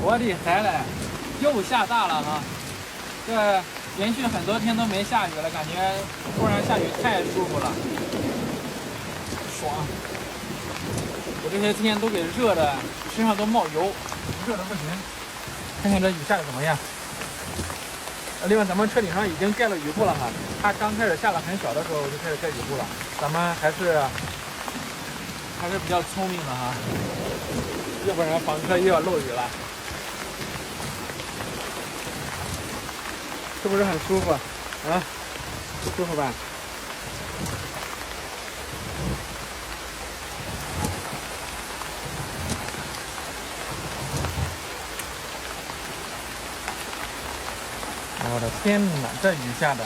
我的孩嘞，又下大了哈！这连续很多天都没下雨了，感觉突然下雨太舒服了，爽！我这些天都给热的，身上都冒油，热的不行。看看这雨下的怎么样？另外，咱们车顶上已经盖了雨布了哈。它刚开始下的很小的时候，我就开始盖雨布了。咱们还是比较聪明的哈，要不然房车又要漏雨了。是不是很舒服啊？舒服吧？我的天哪，这雨下的，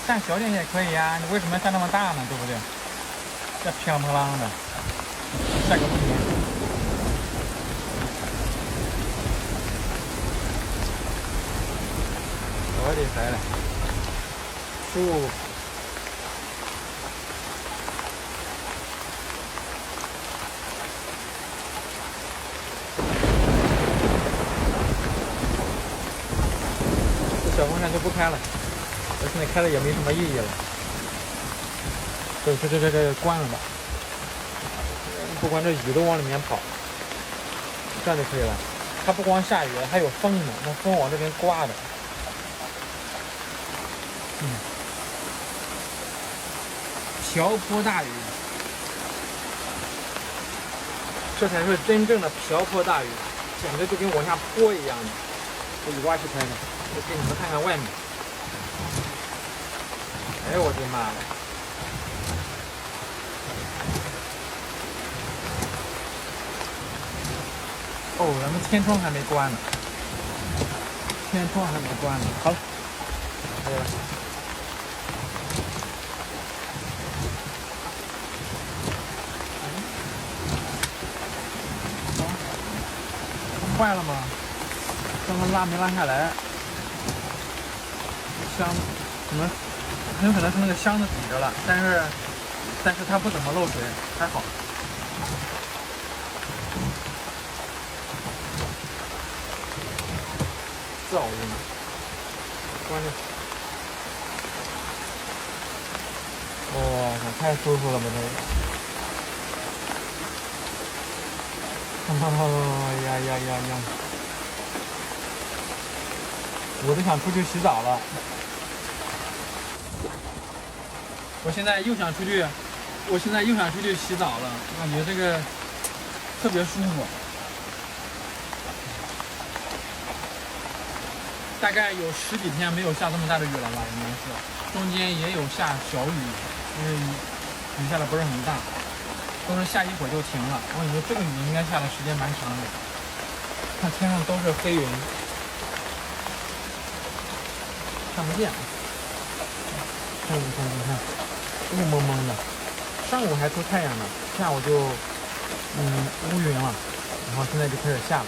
下小点也可以呀，你为什么下那么大呢？对不对？这乒乓啷的，下个不停。我的孩嘞，舒服。小风扇就不开了，我现在开了也没什么意义了。这关了吧，不管这雨都往里面跑，这样就可以了。它不光下雨，还有风呢，那风往这边刮的。瓢泼大雨，这才是真正的瓢泼大雨，简直就跟往下泼一样的。这雨刮器拍的。我给你们看看外面，哎呦我的妈呀！哦，咱们天窗还没关呢，天窗还没关呢。好了，可以了。坏了吗？刚刚拉没拉下来？箱可能很有可能是那个箱子抵着了，但是它不怎么漏水，还好。噪音，关着。哇，太舒服了吧这个！呀！我都想出去洗澡了。我现在又想出去洗澡了，感觉这个特别舒服。大概有10几天没有下这么大的雨了吧，应该是，中间也有下小雨，因为雨下的不是很大，都是下一会儿就停了。我感觉这个雨应该下的时间蛮长的，看天上都是黑云，看不见。看，雾蒙蒙的。上午还出太阳呢，下午就乌云了，然后现在就开始下了。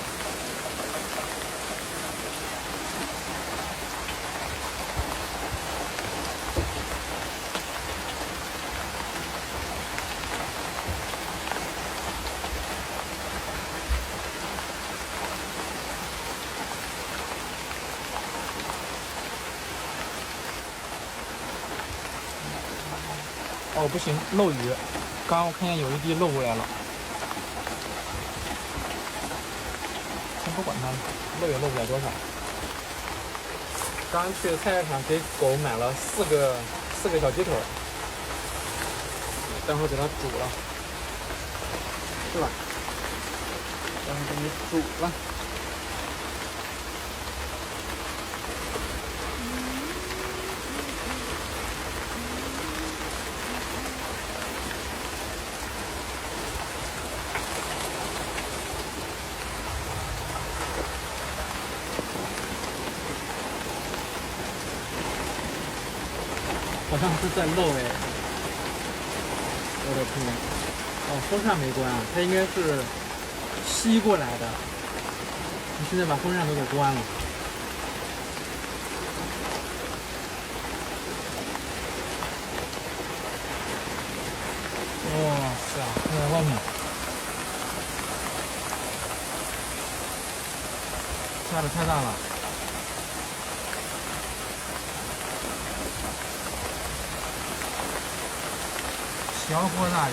哦，不行，漏雨。刚刚我看见有一滴漏过来了，先不管它了，漏也漏不了多少。刚去菜市场给狗买了四个小鸡腿，待会儿给它煮了，是吧？待会儿给你煮了。好像是在漏哎！我的天！哦，风扇没关啊，它应该是吸过来的。你现在把风扇都给关了。哇塞，在外面。下的太大了。瓢泼大雨。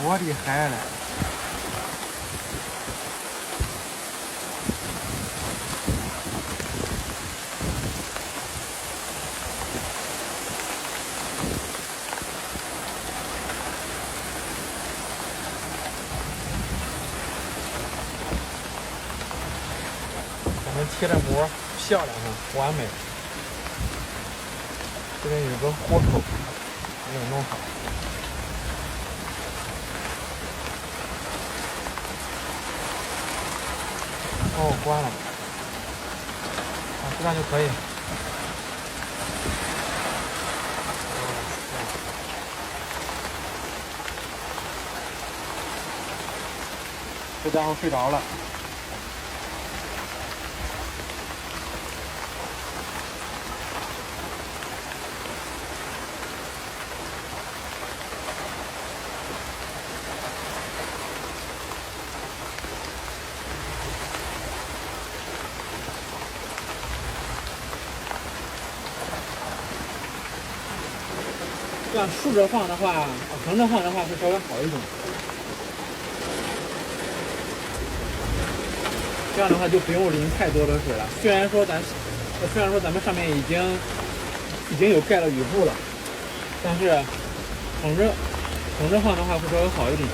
我的孩嘞！咱们贴的膜漂亮哈，完美。这边有个豁口，没有弄好。哦，关了。啊，这样就可以。这家伙睡着了。这样竖着放的话，横着放的话会稍微好一点。这样的话就不用淋太多的水了。虽然说咱们上面已经有盖了雨布了，但是横着放的话会稍微好一点。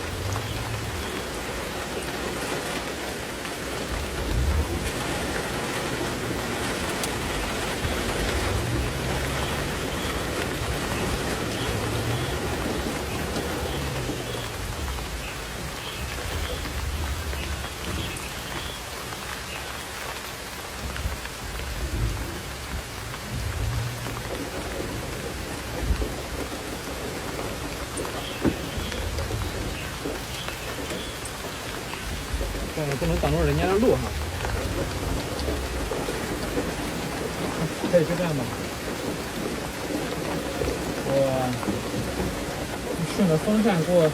但是不能挡住人家的路哈。可以就这样吧。我顺着风扇给我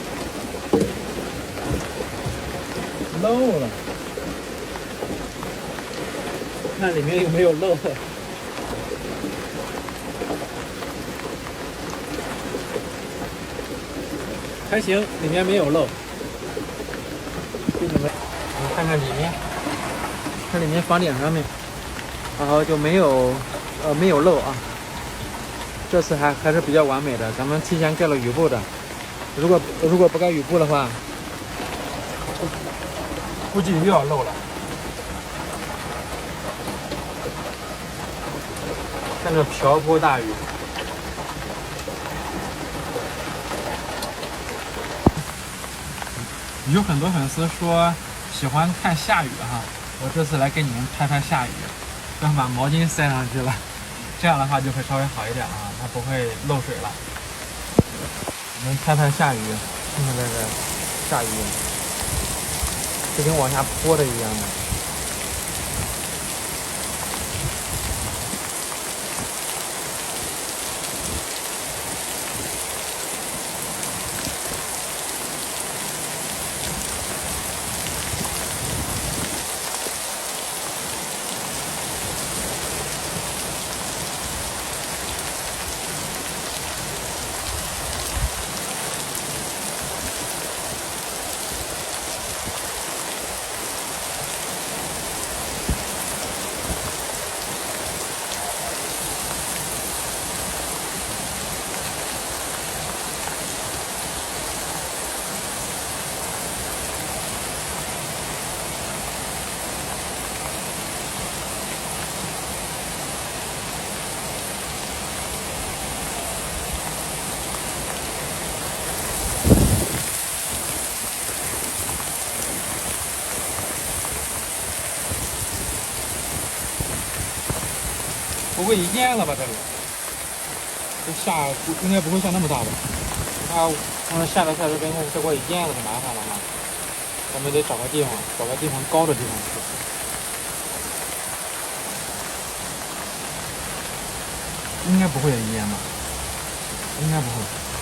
漏了，看里面有没有漏。还行，里面没有漏。给你们看看里面，看里面房顶上面，然后就没有漏啊。这次还是比较完美的，咱们提前盖了雨布的。如果不盖雨布的话，估计又要漏了。看这瓢泼大雨。有很多粉丝说喜欢看下雨哈，我这次来给你们拍拍下雨，刚把毛巾塞上去了，这样的话就会稍微好一点了啊，它不会漏水了。我们拍拍下雨，看看这个下雨，就跟往下泼的一样的。不会一淹了吧？这里这下应该不会下那么大吧？它下到这边，这给我淹了就麻烦了哈。咱们得找个地方高的地方去。应该不会淹吧？应该不会。